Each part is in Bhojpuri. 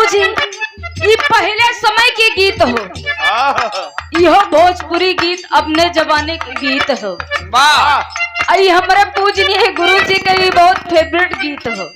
बाबूजी ये पहले समय के गीत हो, यह भोजपुरी गीत अपने जमाने के गीत हो। आई हमारे पूजनीय गुरु जी का भी बहुत फेवरेट गीत हो।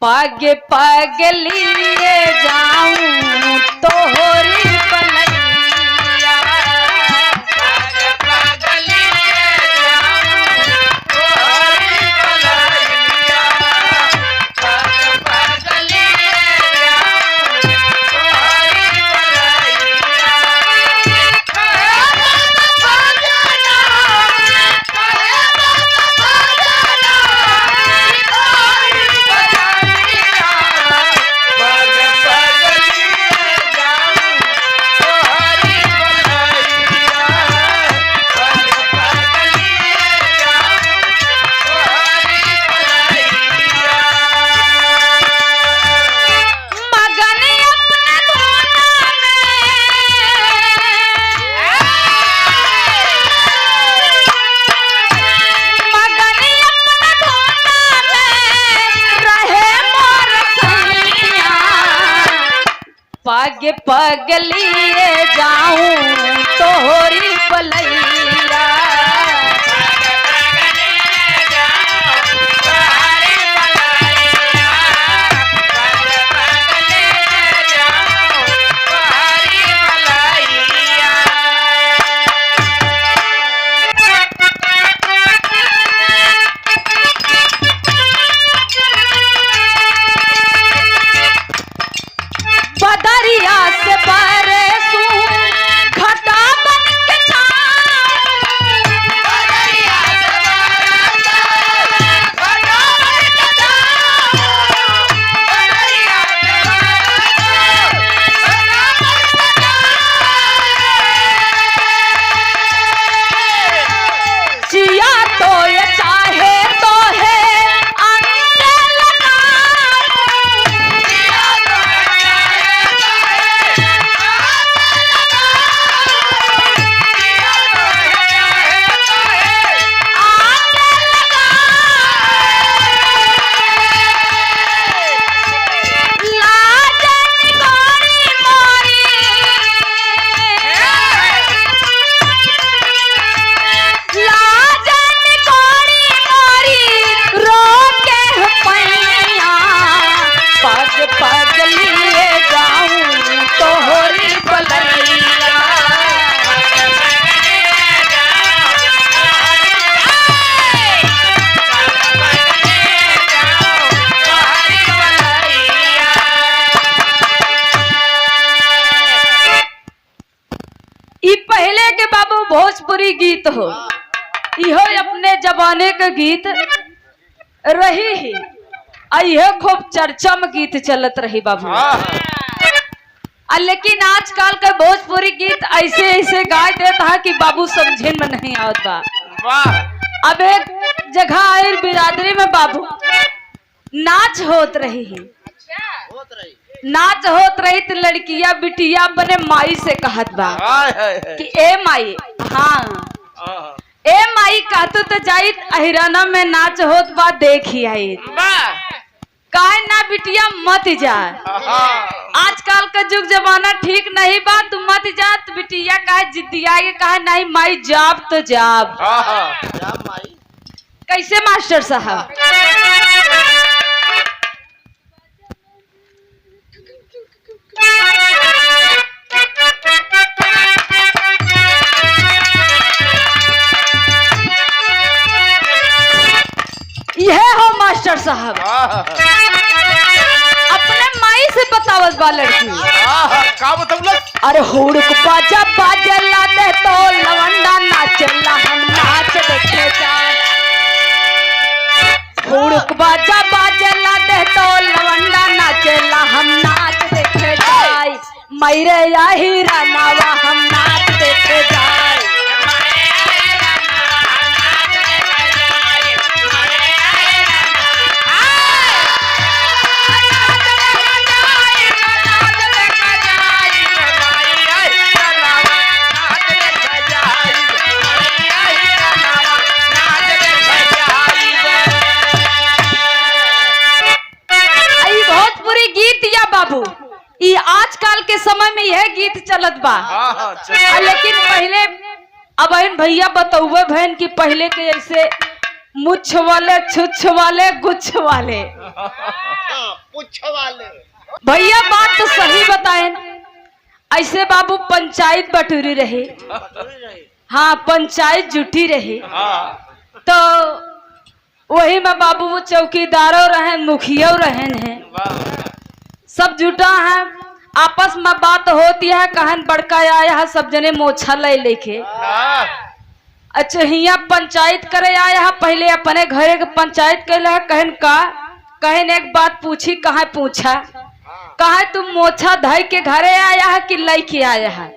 पागे पागे लिए जाऊं तोहरी पलैया, पागे पागे लिए जाऊं तोहरी पलैया, पागे पागे लिए जाऊं तोहरी पागे पागे लिए जाऊं तोहरी पलैया, बदरिया से बरसूं घटा बन के बदरिया से घटा बन के बदरिया से जिया तो ये चाहे तो है पहले के बाबू भोजपुरी गीत हो, यह अपने जमाने का गीत रही ही, यह खूब चर्चा में गीत चलत रही बाबू। लेकिन आजकल का भोजपुरी गीत ऐसे ऐसे गाय देता है कि बाबू समझे में नहीं आता। अब एक जगह आई बिरादरी में बाबू नाच होत रही है, नाच होत रही तो लड़किया बिटिया बने माई से कहत बा कि ए माई, हाँ ए माई कहतु तो जाइत अहिराना में नाच होत बा देखी आई, काहे ना बिटिया मत जा, आजकल का जुग जमाना ठीक नहीं बा, तू मत जा। तो बिटिया काहे जिद्दिया कहा नहीं माई जाब तो जाब। कैसे मास्टर साहब? यह हो मास्टर साहब अपने माई से बतावत बा लड़की का बताऊला? अरे हुड़क बाजा बाजला दे तो लवंडा नाचला हम नाच देखे जाए, हुड़क बाजा बाजला दे तो लवंडा नाचला हम नाच देखे जाए, मैरे या हीरा नावा हम नाच दे चलत बा। चल। लेकिन पहले अब बहन भैया बतौवे बहन कि पहले के ऐसे मुछ वाले छुछ वाले गुच्छ वाले पुच्छ वाले भैया बात तो सही बताए। ऐसे बाबू पंचायत बटूरी रहे, हाँ पंचायत जुटी रही। तो वही में बाबू वो चौकीदारों रहे मुखिया रहे हैं, सब जुटा है। आपस में बात होती है, कहन बड़का आया है सब जने मोछा ले लेके। अच्छा हिया पंचायत करे आया है, पहले अपने घरे के पंचायत कैला है। कहन का कहन एक बात पूछी, कहाँ पूछा, कहा तुम मोछा धई के घरे आया है कि लेके आया है।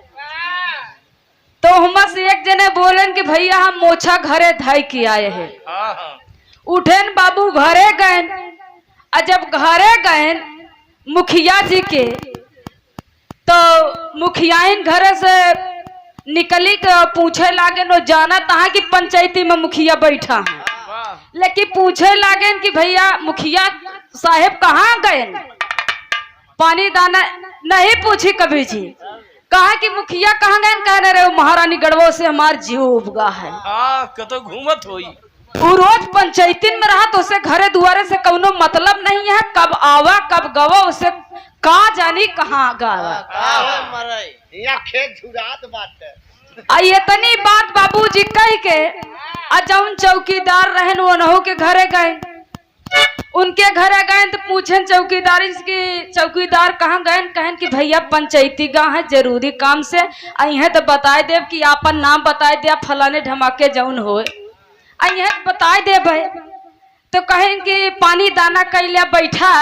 तो हम से एक जने बोलन कि भैया हम मोछा घरे धई के आए हैं। उठेन बाबू घरे गए, जब घरे गए मुखिया जी के, तो मुखियाइन घरे से निकली के पूछे लागे नो जाना तहा कि पंचायती में मुखिया बैठा है। लेकिन पूछे लागे कि भैया मुखिया साहेब कहाँ गए, पानी दाना नहीं पूछी कभी जी। कहा कि मुखिया कहाँ गए, कहने रहे महारानी गढ़वो से हमार जीव उबगा है। कतो घूमत होई, वो रोज पंचायतीन में रहा तो उसे घरे दुआरे से कौनो मतलब नहीं है, कब आवा कब गवा उसे का जानी कहाँ गावा। खेत झुरात बात इतनी बात बाबूजी कह के जौन चौकीदार रहन वो के घरे गए। उनके घरे गए तो पूछे चौकीदारी की चौकीदार कहाँ गए, कहन कि भैया पंचायती गाँव है जरूरी काम से आई है, तो बताए देव कि आपन नाम बताए दे फलाने ढमाके जौन हो बताए दे भाई। तो कहें कि पानी दाना कैलिया बैठा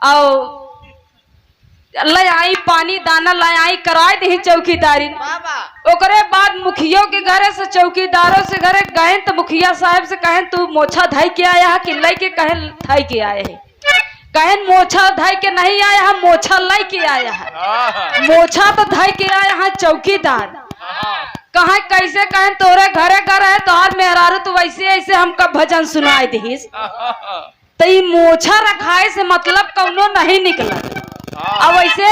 और ले आई पानी दाना ले आई कराए दी चौकीदारी। ओकरे बाद मुखियों के घरे से चौकीदारों से घरे गए तो मुखिया साहब से कहें तू मोछा धाई के आया है कि लाई के, कहन धाई के आए है। कहन मोछा धाई के नहीं आया है, मोछा लाई के आया है। मोछा तो धाई के आया है चौकीदार। कहा कैसे, कहन तोरे घरे घर है तोहार मेहरारू तो वैसे ऐसे हमका भजन सुनाई दीस। तो ये मोछा रखाए से मतलब कौनो नहीं निकला। अब वैसे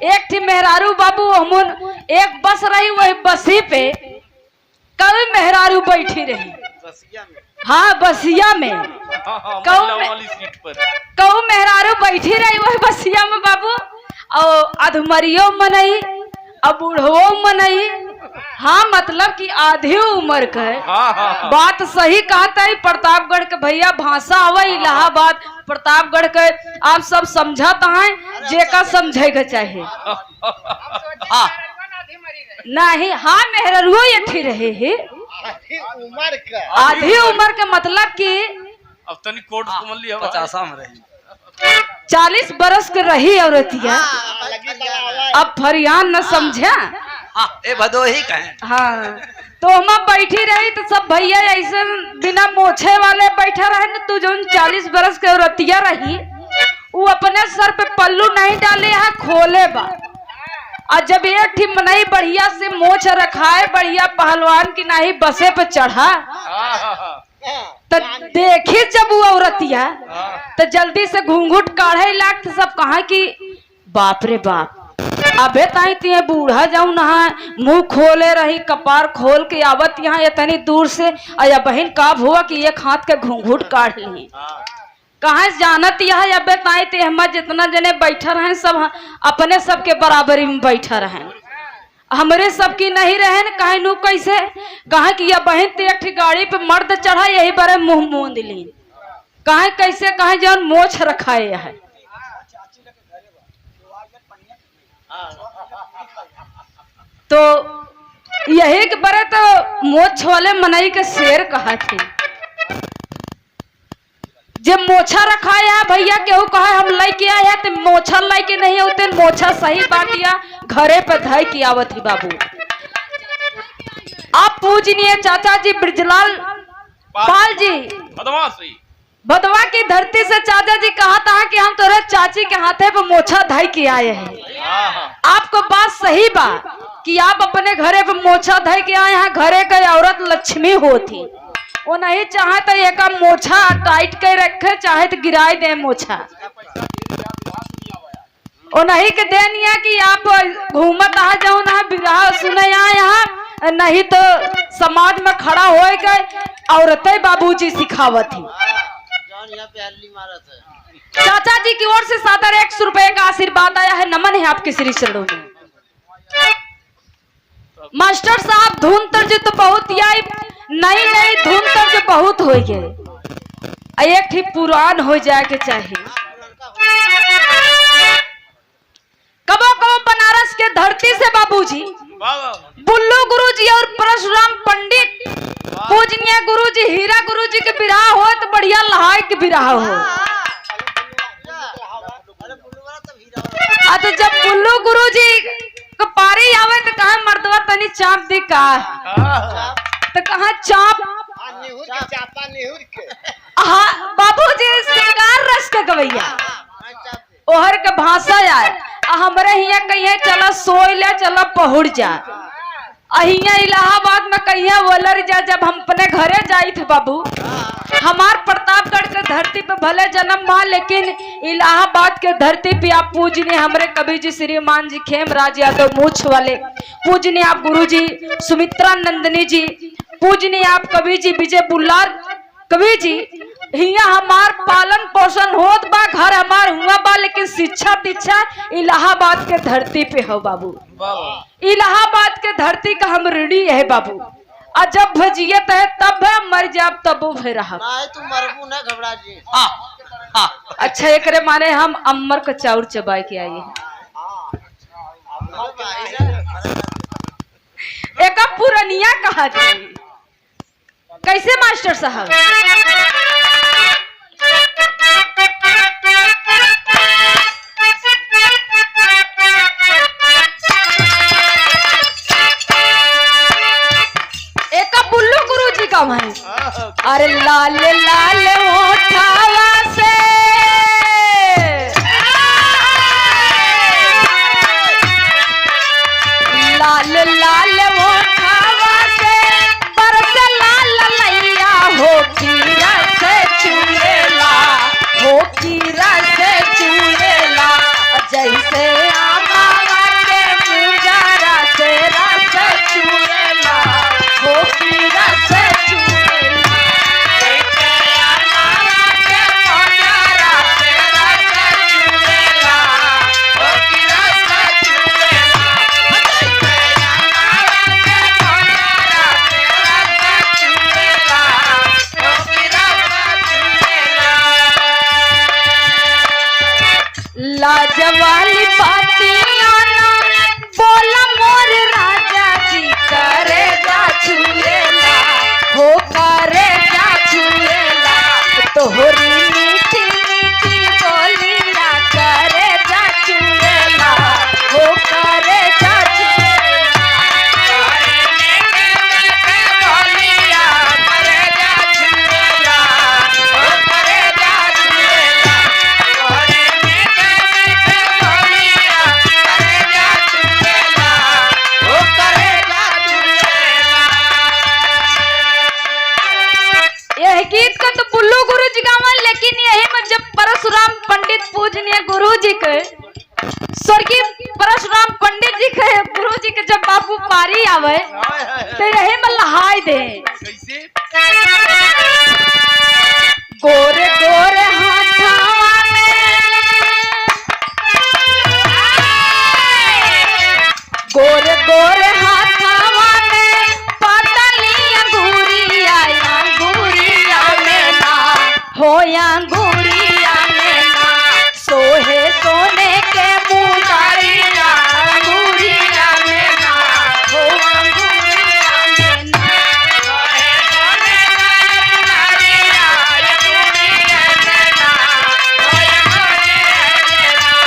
एक थी मेहरारू बाबू हमन एक बस रही, वही बसी पे कभी मेहरारू बैठी रही। हाँ बसिया में कहू मेहरारू बैठी रही वही बसिया में बाबू। और अधमरियो मनई अब बूढ़ो मनई, हाँ मतलब कि आधी उम्र का है। बात सही कहता है। प्रतापगढ़ के भैया भाषा आवा इलाहाबाद प्रतापगढ़ के आप सब समझाता है जेका समझेगा चाहिए। नहीं हाँ मेहरुआ यठी रहे है आधी उम्र के मतलब कि अब तनी कोट कुमली 50 में रही 40 बरस के रही औरतिया। अब फरियान न समझा ए भदोही कहें। हाँ तो हम बैठी रही तो सब भैया ऐसे बिना मोछे वाले बैठा रहे न। तू जो 40 बरस के औरतिया रही वो अपने सर पे पल्लू नहीं डाले है खोले बा। और जब एक ठीक मनई बढ़िया से मोछ रखाए बढ़िया पहलवान की नहीं बसे पे चढ़ा तो देखी जब वो औरतिया तो जल्दी से घूंघूट काढ़े लाग तो सब कहा कि बाप रे बाप अबे ताई तिये बूढ़ा जाऊं नहा मुंह खोले रही कपार खोल के आवत यहाँ इतनी दूर से अया बहन काब हुआ कि एक हाथ के घूंघूट काढ़ ली। कहा जानत यह अबे ताई ते हम जितना जने बैठा रहे सब अपने सबके बराबरी में बैठा रहे, हमरे सबकी नहीं रहे न। कहे नू कैसे, कहा कि यह बहन ते एक गाड़ी पे मर्द चढ़ा यही बारे मुंह मूंद ली। कहे कैसे, कहे जौन मोछ रखाए है। तो यही के बारे तो मोछ वाले मनई के शेर कहा थी। जब मोछा रखाया है भैया केहू कहा हम लाई के आया तो मोछा लाई के नहीं होते मोछा सही बाटिया घरे पे धाई की आवत ही बाबू। आप पूजनीय चाचा जी ब्रजलाल पाल जी भदवा की धरती से चाचा जी कहा था कि हम तोरे चाची के हाथे पे मोछा धाई के आए हैं। आपको बात सही बा कि आप अपने घरे पे मोछा धाई के आए हैं। घरे का औरत लक्ष्मी होती, वो नहीं चाहे तो एक मोछा टाइट कर रखे चाहे तो गिराई दे मोछा। नहीं के देनिया कि आप घूमत आ जाओ ना बिरहा सुने यहाँ नहीं तो समाज में खड़ा हो गए औरतें बाबूजी सिखावत थी। चाचा जी की ओर से सादर 100 रुपए का आशीर्वाद आया है, नमन है आपके श्री चरणों में। मास्टर साहब धुन तर्ज तो बहुत आई, नई नई धुन तर्ज बहुत हो गए, एक ठीक पुरान हो जाए के चाहिए। कबो कबो बनारस के धरती से बाबूजी बुल्लू गुरुजी और परशुराम पंडित पूजनीय गुरुजी हीरा गुरुजी के बिरहा हो तो बढ़िया लहाई के बिरहा हो। तो जब बुल्लू गुरुजी को पारी आवे तो कहा मर्दवा तनी चाप दी का, तो कहा चाप हाँ बाबूजी श्रृंगार रस के गवैया ओहर के भाषा आए हमरे हिया कहिए चला सोई ले चला पहुड़ जा, अहिया इलाहाबाद में कहिए वलर जा। जब हम अपने घरे जाई थे बाबू, हमार प्रतापगढ़ के धरती पे भले जन्म हुआ लेकिन इलाहाबाद के धरती पे आप पूजनीय हमरे कवि जी श्रीमान जी खेमराज यादव मूछ वाले, पूजनीय आप गुरु जी सुमित्रा नंदनी जी, पूजनीय आप कवि जी विजय बुल्लार कवि जी, हिया हमार पालन पोषण होत बा, घर हमार हुआ बा, लेकिन शिक्षा दीक्षा इलाहाबाद के धरती पे हो बाबू। इलाहाबाद के धरती का हम ऋणी है बाबू, और जब भजियत है तब है, मर जाब तब है रहा। तुम मरबू ना घबरा जी। अच्छा एक माने हम अम्मर का चाउर चबाई के आए हैं। एक पुरनिया कहा जाए कैसे मास्टर साहब? एक बुल्लू गुरुजी का भाई, अरे लाल लाल ओठावा से लाल लाल ओठावा से बरस लाल लैया हो की रस चुड़ेला, हो की रस चुड़ेला, जैसे आमावा के मुजरा से रस चुड़ेला, हो की रस चुड़ेला, जैसे आमावा के मुजरा से रस चुड़ेला, हो की रस चुड़ेला, जैसे आमावा के मुजरा से रस चुड़ेला, हो की रस चुड़ेला। लाजवाली बातियां ना बोला मोर राजा जी, करे जा छुएला, हो करे जा छुएला, तोहरी मीठी मीठी बोलिया करे जा छुएला, हो करे जा छुएला, तोहरी मीठी मीठी बोलिया करे जा छुएला, हो करे जा छुएला, तोहरी मीठी मीठी बोलिया करे जा छुएला, हो करे जा छुएला। यह गीत का तो बुल्लू गुरु जी गावन, लेकिन यही में जब परशुराम पंडित पूजनीय गुरु जी के स्वर्गीय परशुराम पंडित जी के गुरु जी के जब बाबू पारी आवे तो यही में लहाई दे कैसे? गोरे गोरे हाथावा में, गोरे गोरे हाथावा में पातली अंगूरिया, अंगूरिया में ना हो, अंगूरिया में ना सोहे सोने के मुंदरिया, अंगूरिया में ना हो, अंगूरिया में ना सोहे सोने के मुंदरिया, अंगूरिया में ना हो, अंगूरिया में ना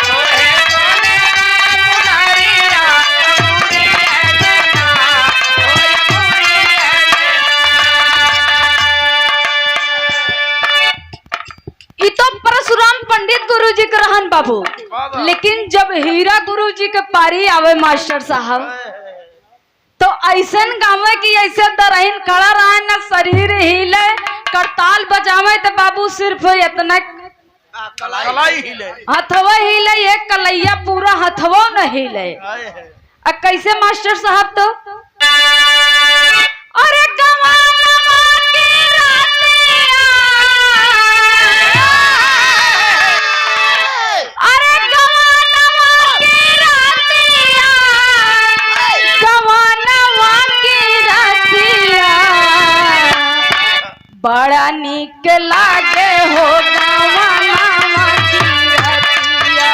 सोहे सोने के मुंदरिया, अंगूरिया में ना हो, अंगूरिया में ना। ई तो परशुराम पंडित गुरु जी के रहन बाबू, लेकिन जब हीरा गुरु जी के पारी आवे मास्टर साहब तो ऐसन गावे की ऐसे दरहिन खड़ा रहे न शरीर हिले, करताल बजावे तो बाबू सिर्फ इतना कलाई हिले। हथवा हिले, एक कलैया पूरा हथवा न हिले। अब कैसे मास्टर साहब? तो अरे गवानवा के रातिया, अरे गवानवा के रातिया, गवानवा के रातिया बड़ा नीक लागे हो गवानवा की रातिया।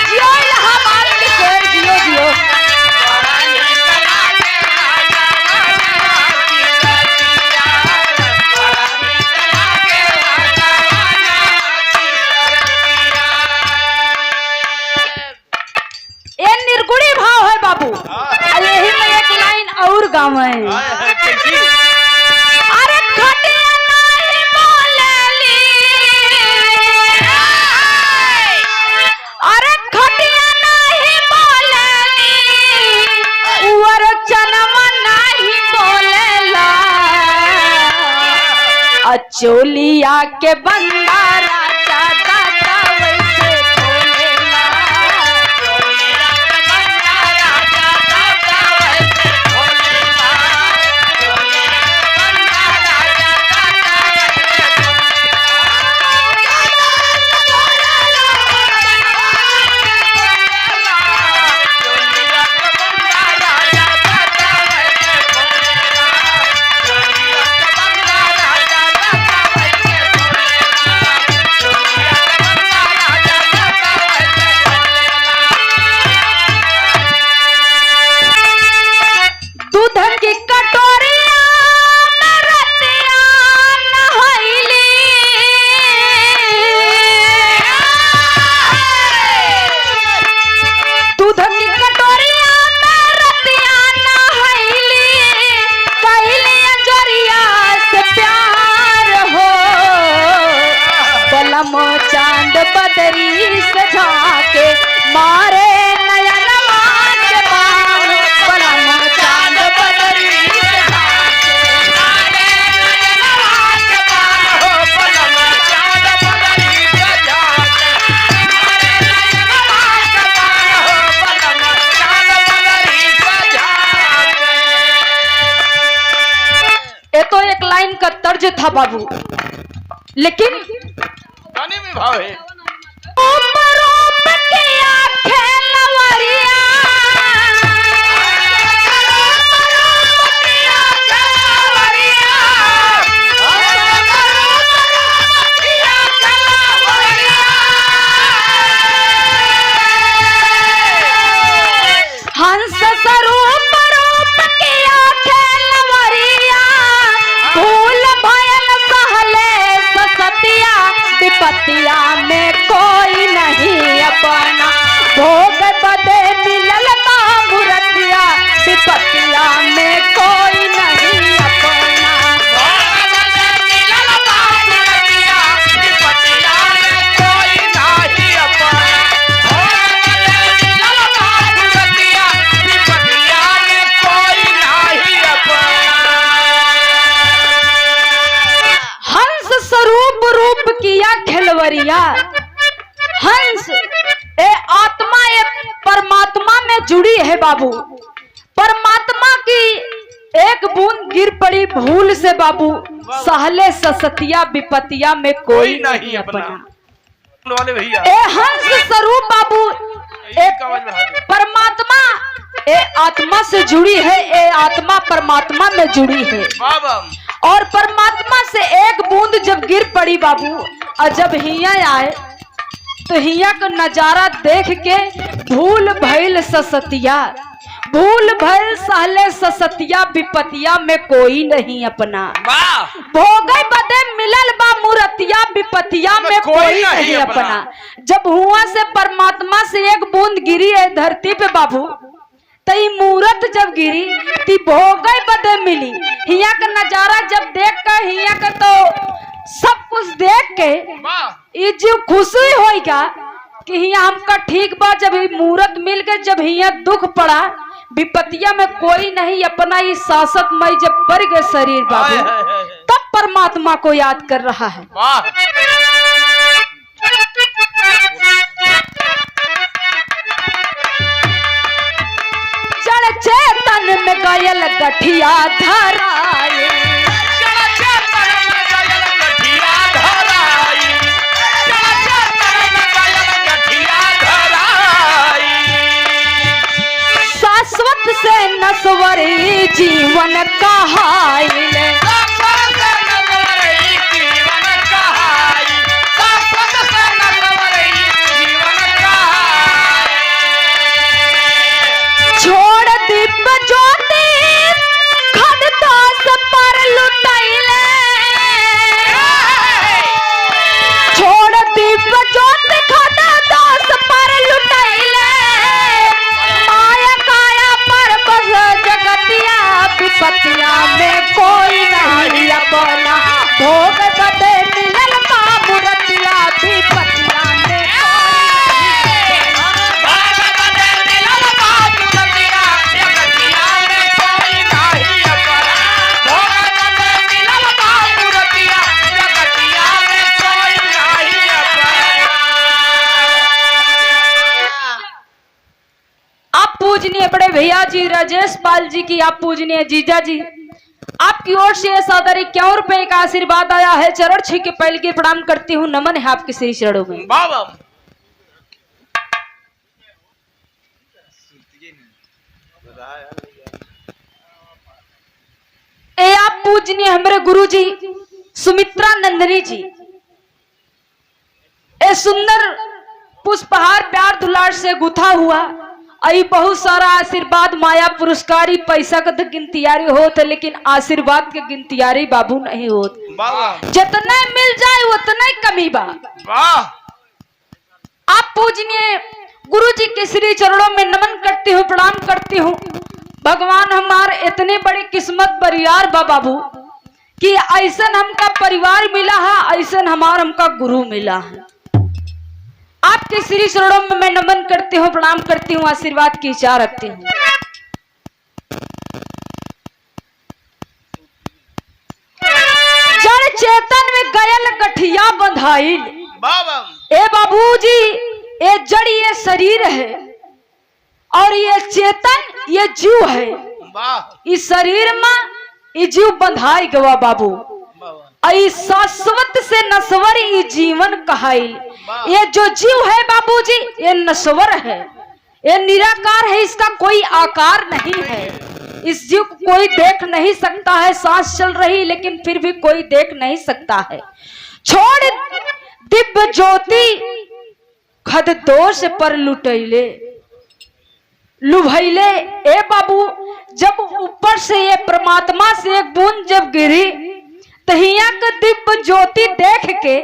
जियो इलाहाबाद के शेर, जियो जियो। ये निर्गुणी भाव है बाबू। यही में एक लाइन और गाँव है। अरे खटिया नहीं बोलेली, अरे खटिया नहीं बोलेली, उवर चनवा नहीं बोलेला, अचोलिया के बंदारा चाचा वैसे बोलेला। दूध की कटोरिया में रतिया नहैली, दूध की कटोरिया में रतिया नहैली, कहली अंजोरिया से प्यार हो, बलम चांद बदरी से झाके मारे नयनवा के बाण, बलम चांद बदरी से झाके मारे नयनवा के बाण, बलम चांद बदरी से झाके मारे नयनवा के बाण, बलम चांद बदरी से झाके। ये तो एक लाइन का तर्ज था बाबू, लेकिन गाने में भाव है। हंस स्वरूप रूप किया खेलवरिया, फूल भयल सहले ससतिया, विपतिया में कोई नहीं अपना, भोग बदे मिलल बाबूरतिया, विपतिया में कोई नहीं अपना, भोग बदे मिलल बाबूरतिया, विपतिया में कोई नहीं अपना, भोग बदे मिलल बाबूरतिया, विपतिया में कोई नहीं अपना। हंस स्वरूप रूप किया खेलवरिया, हंस ए आत्मा ए परमात्मा में जुड़ी है बाबू। परमात्मा की एक बूंद गिर पड़ी भूल से बाबू, सहले ससतिया विपतिया में कोई नहीं अपना। वाले भैया ए हंस स्वरूप बाबू, एक परमात्मा ए आत्मा से जुड़ी है, ए आत्मा परमात्मा में जुड़ी है, बाबा। और परमात्मा से एक बूंद जब गिर पड़ी बाबू, और जब हिया आए तो हिया का नजारा देख के भूल भइल ससतिया, भूल भइल सहले ससतिया, विपतिया में कोई नहीं अपना, भोगे बदे मिलल बा मूर्तिया, विपतिया में कोई नहीं अपना। जब हुआ से परमात्मा से एक बूंद गिरी है धरती पे बाबू, तई मूरत जब गिरी ती भोगे बदे मिली। हिया का नजारा जब देख कर हिया का तो सब कुछ देख के वाह ये जो खुशी होएगा कि हिया हमका ठीक बा, जब ही मुहूर्त मिल गए, जब हिया दुख पड़ा, विपत्तिया में कोई नहीं, अपना ये सासतमय जब पड़ गए शरीर बाबू, तब परमात्मा को याद कर रहा है। वाह जड़ चेतन में गयल गठिया धराए, शाश्वत से नश्वरी जीवन कहाइल, छोड़ दीप ज्योति खद दास पर लुटाइले, छोड़ दीप ज्योति खद दास पर लुटाइले, माया काया पर बस जगतिया, विपत्तिया में कोई नहीं अपना, भोग बदे मिलल का मूर्तिया, विपत्तिया में पूजनीय बड़े भैया जी राजेश पाल जी की, आप पूजनीय जीजा जी, आपकी ओर से सादर 51 रुपए का आशीर्वाद आया है। चरण छू के पहले के प्रणाम करती हूँ, नमन है आपके श्री चरणों में। ए आप पूजनीय हमारे गुरु जी सुमित्रा नंदनी जी, ए सुंदर पुष्पहार प्यार दुलार से गुथा हुआ, आई बहुत सारा आशीर्वाद माया पुरस्कारी पैसा का तो गिनतियारी होत है, लेकिन आशीर्वाद के गिनतियारी बाबू नहीं होत, जितना मिल जाए उतना ही कमी बा। आप पूजनीय गुरु जी के श्री चरणों में नमन करती हूँ, प्रणाम करती हूँ। भगवान हमारे इतने बड़ी किस्मत परिवार बा बाबू कि ऐसा हमका परिवार मिला है, ऐसा हमका गुरु मिला है। आपके श्री चरणों में मैं नमन करती हूँ, प्रणाम करती हूँ, आशीर्वाद की इच्छा रखती हूँ। जड़ चेतन में गयल गठिया बंधाइल, ए बाबूजी, ये जड़ ये शरीर है और ये चेतन ये जीव है, इस शरीर में ये जीव बंधाई गवा बाबू, शाश्वत से नश्वर ये जीवन कहाइल। ये जो जीव है बाबूजी ये नश्वर है, ये निराकार है, इसका कोई आकार नहीं है, इस जीव को कोई देख नहीं सकता है, सांस चल रही लेकिन फिर भी कोई देख नहीं सकता है। छोड़ दिव्य ज्योति खद दोष पर लुटैले लुभैले, ए बाबू, जब ऊपर से ये परमात्मा से एक बूंद जब गिरी, तहिया के दिव्य ज्योति देख के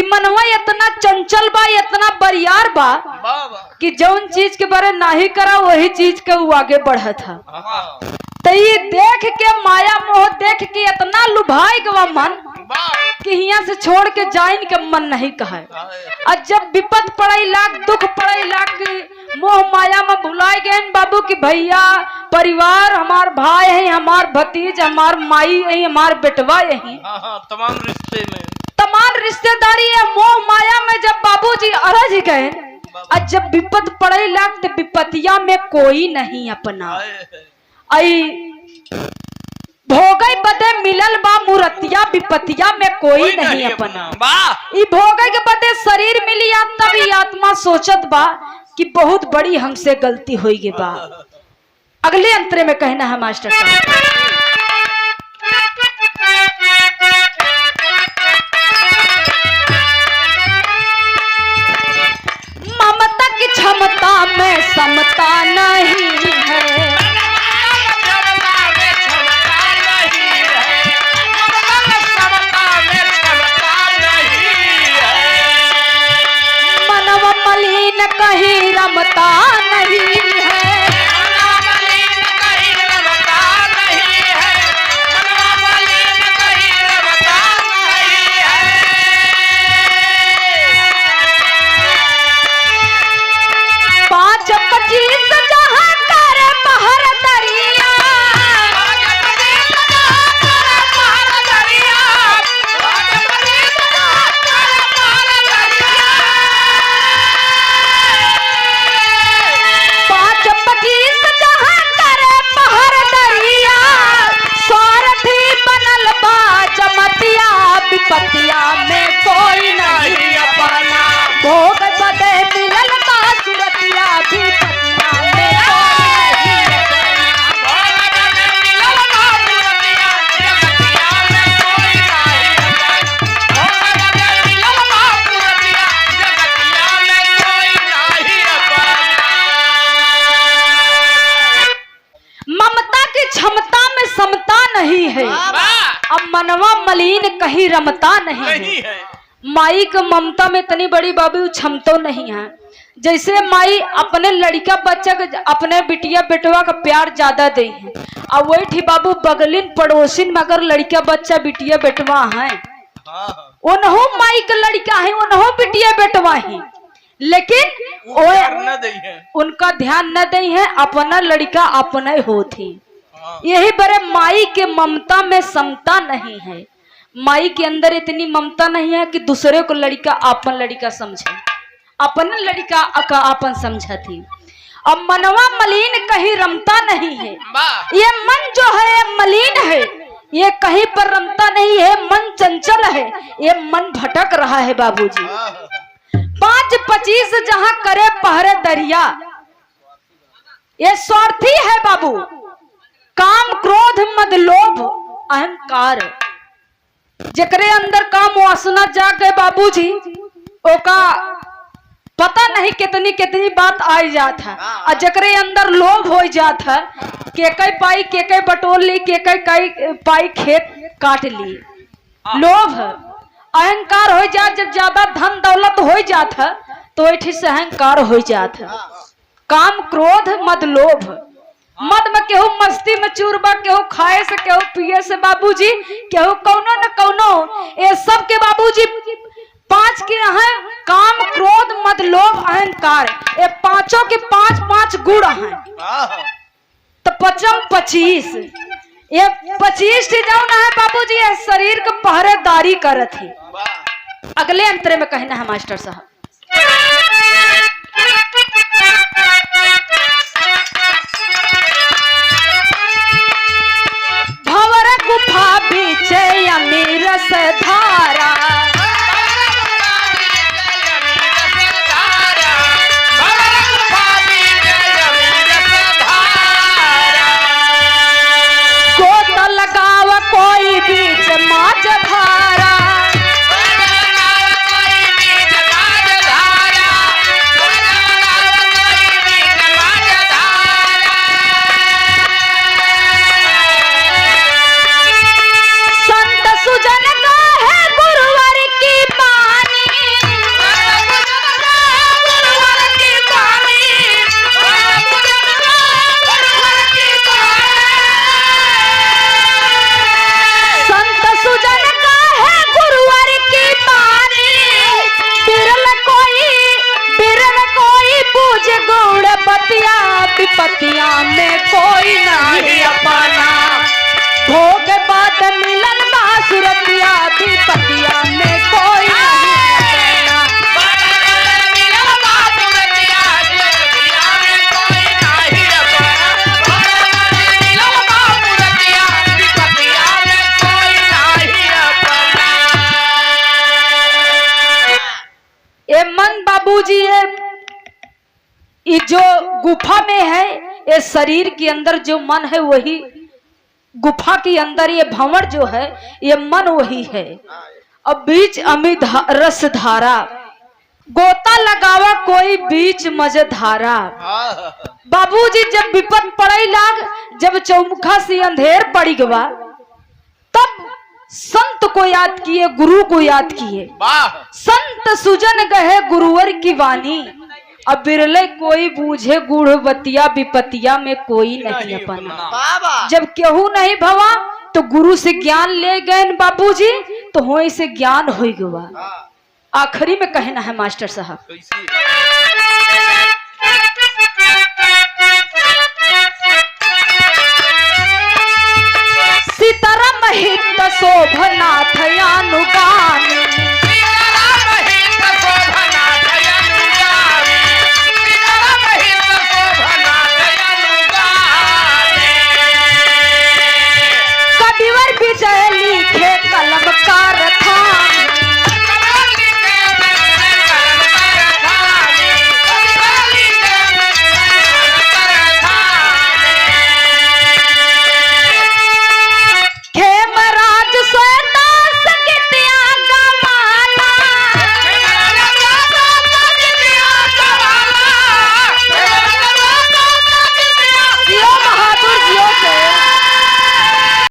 मनवा इतना चंचल बा, इतना बरियार बा कि जौन चीज के बारे नहीं करा वही चीज के वो आगे बढ़ा था। तो ये देख के माया मोह देख के इतना लुभाई गवा मन कि यहाँ से छोड़ के जाइन के मन नहीं कहा। और जब विपद पड़े लाख, दुख पड़े लाख, मोह माया में भुलाए गए बाबू कि भैया परिवार हमार भाई है, हमार भतीज, हमार माई है, हमार बेटवा यही, तमाम रिश्ते में तमाम रिश्तेदारी है, मोह माया में जब बाबूजी अरज गए, और जब विपद पड़े लाख तो विपतिया में कोई नहीं अपना, आई भोगई बदे मिलल बा मूर्तिया, विपतिया में कोई नहीं अपना। ई भोगई के बदे शरीर मिली, तभी आत्मा सोचत बा कि बहुत बड़ी हमसे गलती होगी बा। अगले अंतरे में कहना है मास्टर साहब, ममता की क्षमता में समता नहीं है, मनव मलिन कहीं रमता नहीं है, कोई नहीं अपना भोग बदे मिलल बासुरतिया विपतिया में कोई ममता की क्षमता में समता नहीं है। अब मनवा मलिन कहीं रमता नहीं है। माई का ममता में इतनी बड़ी बाबू क्षमता नहीं है। जैसे माई अपने लड़का बच्चा अपने बिटिया बेटवा का प्यार ज्यादा दे है। अब वही थी बाबू बगलिन पड़ोसिन में अगर लड़का बच्चा बिटिया बेटवा है उन्हों माई का लड़का है उन्हों बिटिया बेटवा है, लेकिन उनका ध्यान न दे है। अपना लड़का अपने होती यही बड़े माई के ममता में समता नहीं है। माई के अंदर इतनी ममता नहीं है कि दूसरे को लड़का अपन लड़का समझे, अपना लड़का का अपन समझा थी। अब मनवा मलिन कहीं रमता नहीं है। ये मन जो है ये मलिन है, ये कहीं पर रमता नहीं है। मन चंचल है, ये मन भटक रहा है बाबूजी। 5-25 जहां करे पहरे दरिया, ये स्वार्थी है बाबू। काम क्रोध मद लोभ अहंकार, जेकरे अंदर काम वासना जाग गए बाबूजी ओका पता नहीं कितनी कितनी बात आई जात है। और जकरे अंदर लोभ हो जात है, के कई पाई के कई बटोर ली, के कई पाई खेत काट ली। लोभ अहंकार हो जात, जब ज्यादा धन दौलत हो जात है तो ऐठी से अहंकार हो जात है। काम क्रोध मद लोभ, मद में केहू मस्ती में चूरबा, केहू खाए से केहू पिए से बाबूजी, केहू कौनो न कौनो, ये सब के बाबूजी 5 के हैं। काम क्रोध मद लोभ अहंकार, ये पांचों के 5-5 गुण हैं। तो 5-25 ये 25 जाओ ना है बाबूजी, ये शरीर के पहरेदारी करत है। अगले अंतरे में कहना है मास्टर साहब, भंवर गुफा बीच अमीर से धारा, गोता लगाव कोई बीच माच धारा, विपतिया में कोई नहीं अपना भोग बाद मिलन बासुरतिया विपतिया में कोई नहीं अपना। ये मन बाबूजी ये जो गुफा में है, ये शरीर के अंदर जो मन है वही गुफा के अंदर, ये भंवर जो है ये मन वही है। अब बीच अमित रस धारा, गोता लगावा कोई बीच मझधारा। बाबूजी जब विपद पड़े लाग, जब चौमुखा से अंधेर पड़ी गवा, तब संत को याद किए, गुरु को याद किए। संत सुजन गहे गुरुवर की वाणी, अब बिरले कोई बूझे गुड़ बतिया विपतिया में कोई नहीं अपना। जब केहू नहीं भवा तो गुरु से ज्ञान ले गए बाबूजी, तो हो से ज्ञान हो गवा। आखिरी में कहना है मास्टर साहब, सीताराम हित शोभनाथ अनुगामी,